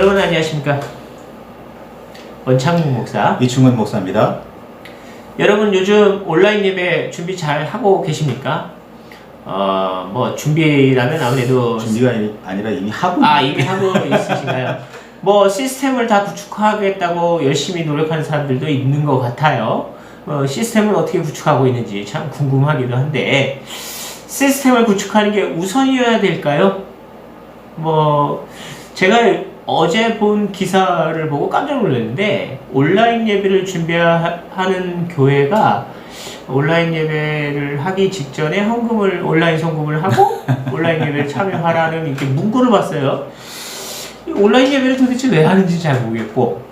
여러분 안녕하십니까? 원창국 목사 이충근 목사입니다. 여러분 요즘 온라인 예배 준비 잘 하고 계십니까? 뭐 준비라면 아무래도 준비가 아니라 이미 하고 이미 하고 있으신가요? 뭐 시스템을 다 구축하겠다고 열심히 노력하는 사람들도 있는 것 같아요. 시스템을 어떻게 구축하고 있는지 참 궁금하기도 한데 시스템을 구축하는 게 우선이어야 될까요? 뭐 제가 어제 본 기사를 보고 깜짝 놀랐는데 온라인 예배를 준비하는 교회가 온라인 예배를 하기 직전에 온라인 송금을 하고 온라인 예배를 참여하라는 이렇게 문구를 봤어요. 온라인 예배를 도대체 왜 하는지 잘 모르겠고,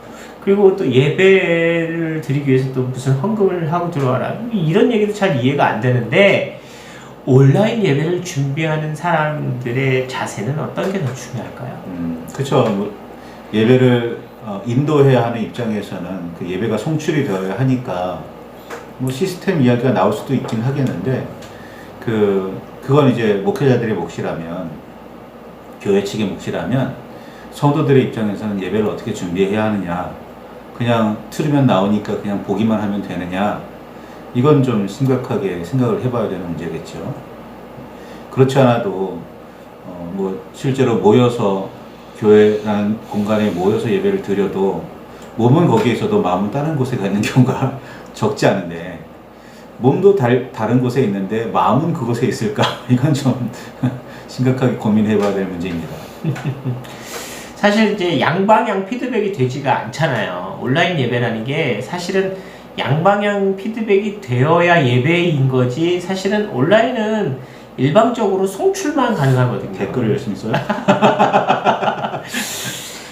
그리고 또 예배를 드리기 위해서 또 무슨 헌금을 하고 들어와라 이런 얘기도 잘 이해가 안 되는데, 온라인 예배를 준비하는 사람들의 자세는 어떤 게 더 중요할까요? 그렇죠. 뭐 예배를 인도해야 하는 입장에서는 그 예배가 송출이 되어야 하니까 뭐 시스템 이야기가 나올 수도 있긴 하겠는데, 그건 이제 목회자들의 몫이라면, 교회 측의 몫이라면, 성도들의 입장에서는 예배를 어떻게 준비해야 하느냐, 그냥 틀으면 나오니까 그냥 보기만 하면 되느냐, 이건 좀 심각하게 생각을 해봐야 되는 문제겠죠. 그렇지 않아도 뭐 실제로 모여서 교회라는 공간에 모여서 예배를 드려도 몸은 거기에 있어도 마음은 다른 곳에 가 있는 경우가 적지 않은데, 몸도 다른 곳에 있는데 마음은 그곳에 있을까? 이건 좀 심각하게 고민해봐야 될 문제입니다. 사실 이제 양방향 피드백이 되지가 않잖아요. 온라인 예배라는 게 사실은 양방향 피드백이 되어야 예배인 거지, 사실은 온라인은 일방적으로 송출만 가능하거든요. 댓글을 열심히 써요?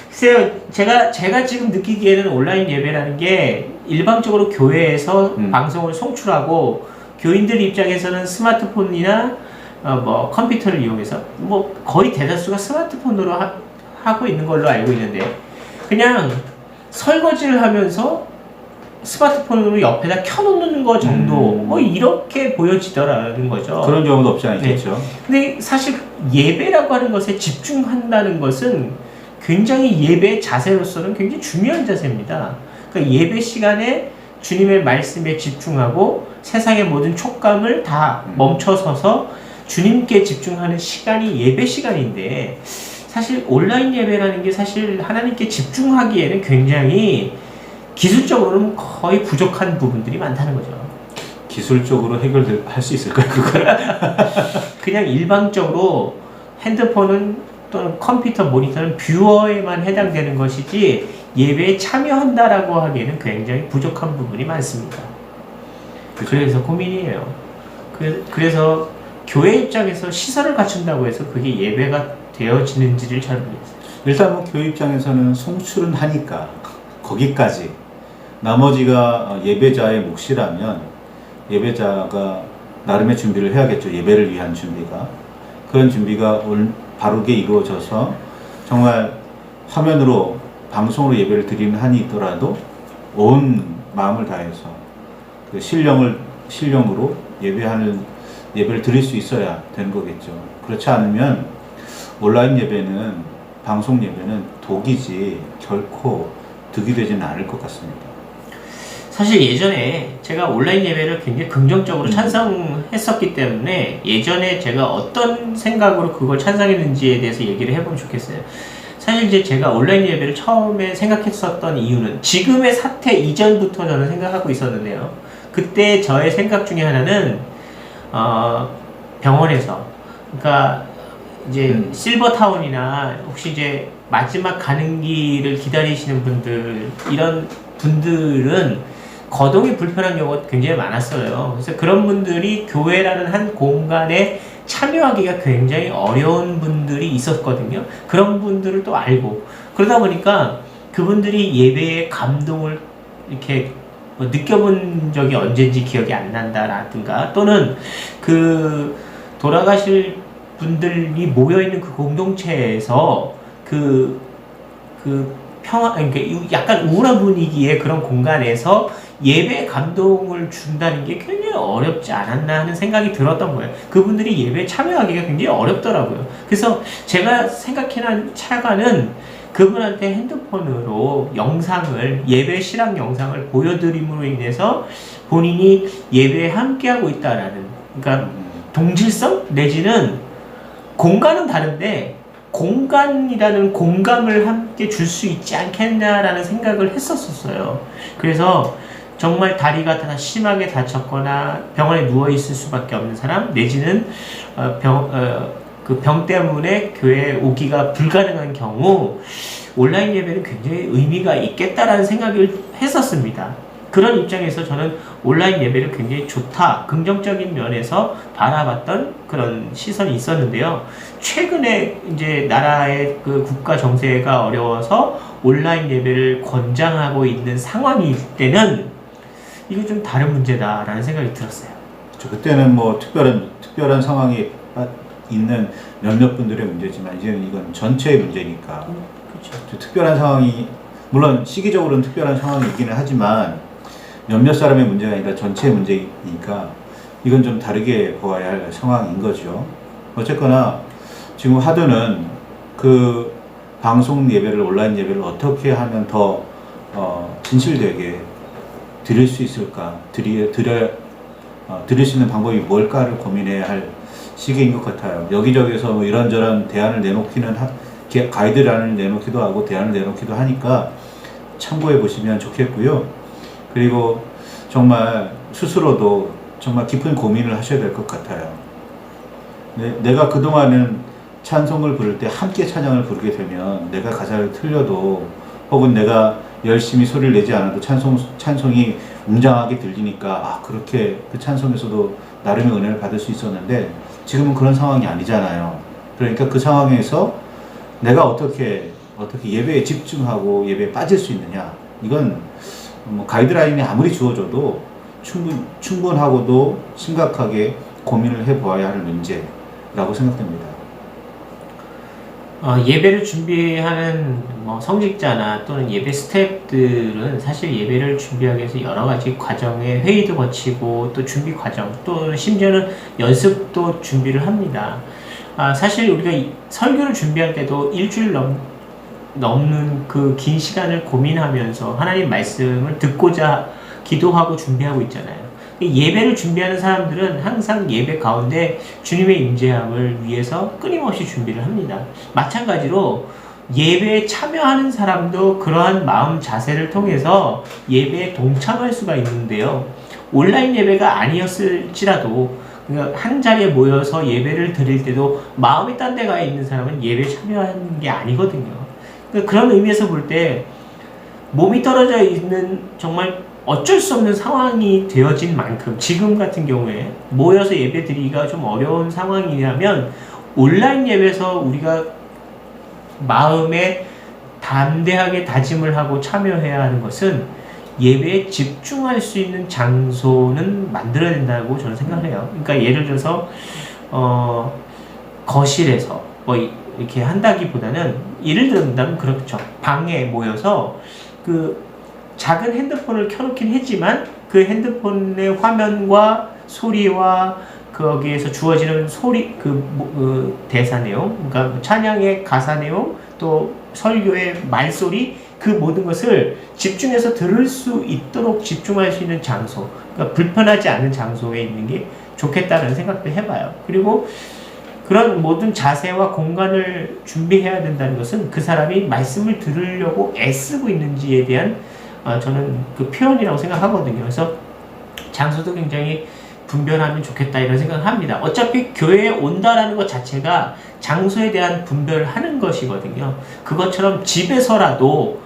글쎄요, 제가 지금 느끼기에는 온라인 예배라는 게 일방적으로 교회에서 방송을 송출하고, 교인들 입장에서는 스마트폰이나 뭐 컴퓨터를 이용해서 뭐 거의 대다수가 스마트폰으로 하고 있는 걸로 알고 있는데, 그냥 설거지를 하면서 스마트폰으로 옆에다 켜놓는 거 정도, 뭐 이렇게 보여지더라는 거죠. 그런 경우도 없지 않겠죠. 네. 근데 사실 예배라고 하는 것에 집중한다는 것은 굉장히 예배 자세로서는 굉장히 중요한 자세입니다. 그러니까 예배 시간에 주님의 말씀에 집중하고 세상의 모든 촉감을 다 멈춰서서 주님께 집중하는 시간이 예배 시간인데, 사실 온라인 예배라는 게 사실 하나님께 집중하기에는 굉장히 기술적으로는 거의 부족한 부분들이 많다는 거죠. 기술적으로 해결할 수 있을까요, 그걸? 그냥 일방적으로 핸드폰은 또는 컴퓨터 모니터는 뷰어에만 해당되는 것이지 예배에 참여한다라고 하기에는 굉장히 부족한 부분이 많습니다. 그래서 고민이에요. 그래서 교회 입장에서 시설을 갖춘다고 해서 그게 예배가 되어지는지를 잘 모르겠어요. 일단 뭐 교회 입장에서는 송출은 하니까 거기까지, 나머지가 예배자의 몫이라면 예배자가 나름의 준비를 해야겠죠. 예배를 위한 준비가. 그런 준비가 바르게 이루어져서 정말 화면으로 방송으로 예배를 드리는 한이 있더라도 온 마음을 다해서 그 신령으로 예배를 드릴 수 있어야 되는 거겠죠. 그렇지 않으면 온라인 예배는, 방송 예배는 독이지 결코 득이 되지는 않을 것 같습니다. 사실 예전에 제가 온라인 예배를 굉장히 긍정적으로 찬성했었기 때문에 예전에 제가 어떤 생각으로 그걸 찬성했는지에 대해서 얘기를 해보면 좋겠어요. 사실 이제 제가 온라인 예배를 처음에 생각했었던 이유는 지금의 사태 이전부터 저는 생각하고 있었는데요. 그때 저의 생각 중에 하나는 병원에서, 그러니까 이제 실버타운이나 혹시 이제 마지막 가는 길을 기다리시는 분들, 이런 분들은 거동이 불편한 경우가 굉장히 많았어요. 그래서 그런 분들이 교회라는 한 공간에 참여하기가 굉장히 어려운 분들이 있었거든요. 그런 분들을 또 알고, 그러다 보니까 그분들이 예배의 감동을 이렇게 뭐 느껴본 적이 언젠지 기억이 안 난다라든가, 또는 그 돌아가실 분들이 모여있는 그 공동체에서 그러니까 약간 우울한 분위기의 그런 공간에서 예배의 감동을 준다는 게 굉장히 어렵지 않았나 하는 생각이 들었던 거예요. 그분들이 예배에 참여하기가 굉장히 어렵더라고요. 그래서 제가 생각해낸 차가는 그분한테 핸드폰으로 영상을, 예배 실황 영상을 보여드림으로 인해서 본인이 예배에 함께하고 있다라는, 그러니까 동질성 내지는 공간은 다른데 공간이라는 공감을 함께 줄 수 있지 않겠냐라는 생각을 했었어요. 그래서 정말 다리가 다 심하게 다쳤거나 병원에 누워 있을 수밖에 없는 사람, 내지는 그 병 때문에 교회에 오기가 불가능한 경우 온라인 예배는 굉장히 의미가 있겠다라는 생각을 했었습니다. 그런 입장에서 저는 온라인 예배를 굉장히 좋다, 긍정적인 면에서 바라봤던 그런 시선이 있었는데요. 최근에 이제 나라의 그 국가 정세가 어려워서 온라인 예배를 권장하고 있는 상황일 때는 이거 좀 다른 문제다라는 생각이 들었어요. 그때는 뭐 특별한 상황이 있는 몇몇 분들의 문제지만 이제는 이건 전체의 문제니까. 그렇죠. 특별한 상황이, 물론 시기적으로는 특별한 상황이기는 하지만 몇몇 사람의 문제가 아니라 전체의 문제이니까 이건 좀 다르게 보아야 할 상황인 거죠. 어쨌거나 지금 화두는 그 방송 예배를, 온라인 예배를 어떻게 하면 더 진실되게 드릴 수 있을까, 드릴 수 있는 방법이 뭘까를 고민해야 할 시기인 것 같아요. 여기저기서 뭐 이런저런 대안을 내놓기는 가이드란을 내놓기도 하고 대안을 내놓기도 하니까 참고해 보시면 좋겠고요. 그리고 정말 스스로도 정말 깊은 고민을 하셔야 될 것 같아요. 내가 그동안은 찬송을 부를 때 함께 찬양을 부르게 되면 내가 가사를 틀려도, 혹은 내가 열심히 소리를 내지 않아도 찬송이 웅장하게 들리니까 그렇게 그 찬송에서도 나름의 은혜를 받을 수 있었는데 지금은 그런 상황이 아니잖아요. 그러니까 그 상황에서 내가 어떻게 예배에 집중하고 예배에 빠질 수 있느냐, 이건 뭐 가이드라인이 아무리 주어져도 충분하고도 심각하게 고민을 해보아야 할 문제라고 생각됩니다. 예배를 준비하는 뭐 성직자나 또는 예배 스태프들은 사실 예배를 준비하기 위해서 여러 가지 과정의 회의도 거치고 또 준비 과정, 또 심지어는 연습도 준비를 합니다. 사실 우리가 설교를 준비할 때도 일주일 넘는 그 긴 시간을 고민하면서 하나님 말씀을 듣고자 기도하고 준비하고 있잖아요. 예배를 준비하는 사람들은 항상 예배 가운데 주님의 임재함을 위해서 끊임없이 준비를 합니다. 마찬가지로 예배에 참여하는 사람도 그러한 마음 자세를 통해서 예배에 동참할 수가 있는데요. 온라인 예배가 아니었을지라도 한 자리에 모여서 예배를 드릴 때도 마음이 딴 데 가 있는 사람은 예배에 참여하는 게 아니거든요. 그런 의미에서 볼 때 몸이 떨어져 있는 정말 어쩔 수 없는 상황이 되어진 만큼 지금 같은 경우에 모여서 예배 드리기가 좀 어려운 상황이라면 온라인 예배에서 우리가 마음에 담대하게 다짐을 하고 참여해야 하는 것은 예배에 집중할 수 있는 장소는 만들어야 된다고 저는 생각을 해요. 그러니까 예를 들어서 거실에서 뭐 이렇게 한다기보다는, 예를 들면 그렇죠. 방에 모여서 그 작은 핸드폰을 켜놓긴 했지만 그 핸드폰의 화면과 소리와 거기에서 주어지는 소리, 대사 내용, 그러니까 찬양의 가사 내용, 또 설교의 말소리, 그 모든 것을 집중해서 들을 수 있도록 집중할 수 있는 장소, 그러니까 불편하지 않은 장소에 있는 게 좋겠다는 생각도 해봐요. 그리고 그런 모든 자세와 공간을 준비해야 된다는 것은 그 사람이 말씀을 들으려고 애쓰고 있는지에 대한 저는 그 표현이라고 생각하거든요. 그래서 장소도 굉장히 분별하면 좋겠다 이런 생각을 합니다. 어차피 교회에 온다라는 것 자체가 장소에 대한 분별을 하는 것이거든요. 그것처럼 집에서라도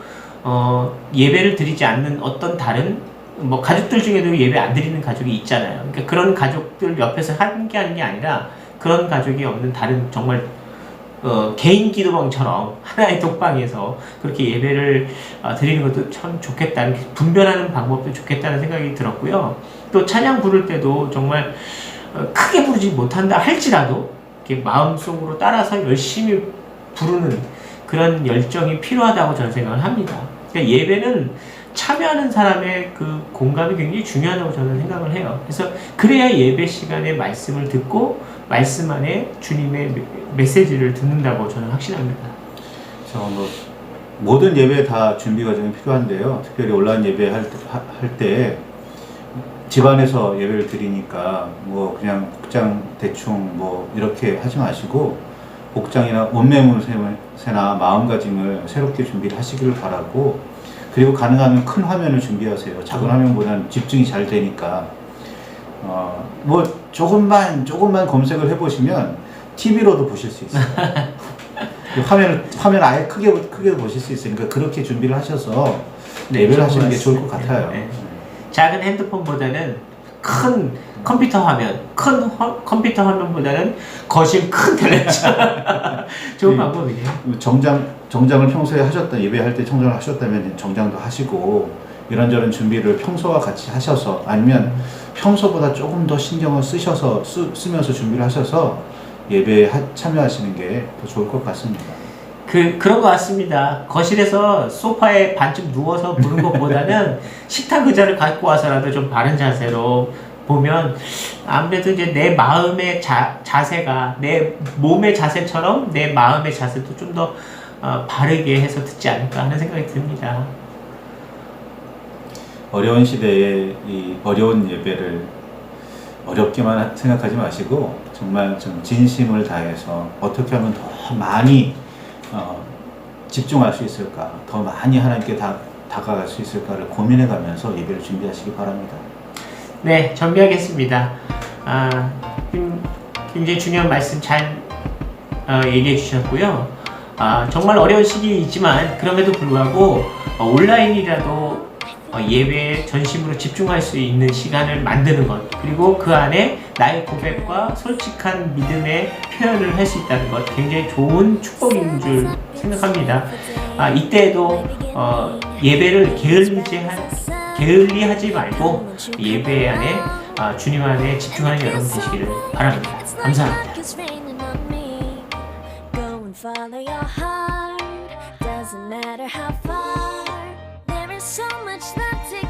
예배를 드리지 않는 어떤 다른 뭐 가족들 중에도 예배 안 드리는 가족이 있잖아요. 그러니까 그런 가족들 옆에서 함께 하는 게 아니라 그런 가족이 없는 다른 정말 개인 기도방처럼 하나의 독방에서 그렇게 예배를 드리는 것도 참 좋겠다, 분별하는 방법도 좋겠다는 생각이 들었고요. 또 찬양 부를 때도 정말 크게 부르지 못한다 할지라도 이렇게 마음속으로 따라서 열심히 부르는 그런 열정이 필요하다고 저는 생각을 합니다. 그러니까 예배는 참여하는 사람의 그 공감이 굉장히 중요하다고 저는 생각을 해요. 그래서 그래야 예배 시간에 말씀을 듣고 말씀 안에 주님의 메시지를 듣는다고 저는 확신합니다. 그래서 뭐 모든 예배 다 준비 과정이 필요한데요. 특별히 온라인 예배 할 때 집안에서 예배를 드리니까 뭐 그냥 복장 대충 뭐 이렇게 하지 마시고 복장이나 옷매무새나 마음가짐을 새롭게 준비를 하시기를 바라고, 그리고 가능하면 큰 화면을 준비하세요. 작은 화면보다는 집중이 잘 되니까. 뭐 조금만 검색을 해보시면 TV로도 보실 수 있어요. 화면 아예 크게 보실 수 있으니까 그렇게 준비를 하셔서 예배를 하시는 게 좋을 것 같아요. 네. 작은 핸드폰보다는 큰 컴퓨터 화면, 컴퓨터 화면보다는 거실 큰 텔레비전. 좋은 방법이네요. 정장을 평소에 예배할 때 정장을 하셨다면 정장도 하시고, 이런저런 준비를 평소와 같이 하셔서, 아니면 평소보다 조금 더 신경을 쓰면서 준비를 하셔서 예배에 참여하시는 게 더 좋을 것 같습니다. 그런 것 같습니다. 거실에서 소파에 반쯤 누워서 보는 것보다는 식탁 의자를 갖고 와서라도 좀 바른 자세로 보면 아무래도 이제 내 마음의 자세가 내 몸의 자세처럼 내 마음의 자세도 좀 더 바르게 해서 듣지 않을까 하는 생각이 듭니다. 어려운 시대에 이 어려운 예배를 어렵게만 생각하지 마시고 정말 좀 진심을 다해서 어떻게 하면 더 많이 집중할 수 있을까, 더 많이 하나님께 다가갈 수 있을까를 고민해 가면서 예배를 준비하시기 바랍니다. 네, 정리하겠습니다. 굉장히 중요한 말씀 잘 얘기해 주셨고요. 정말 어려운 시기이지만 그럼에도 불구하고 온라인이라도 예배에 전심으로 집중할 수 있는 시간을 만드는 것, 그리고 그 안에 나의 고백과 솔직한 믿음의 표현을 할 수 있다는 것, 굉장히 좋은 축복인 줄 생각합니다. 이때에도 예배를 게을리하지 말고 예배 안에 주님 안에 집중하는 여러분 되시기를 바랍니다. 감사합니다. So much that takes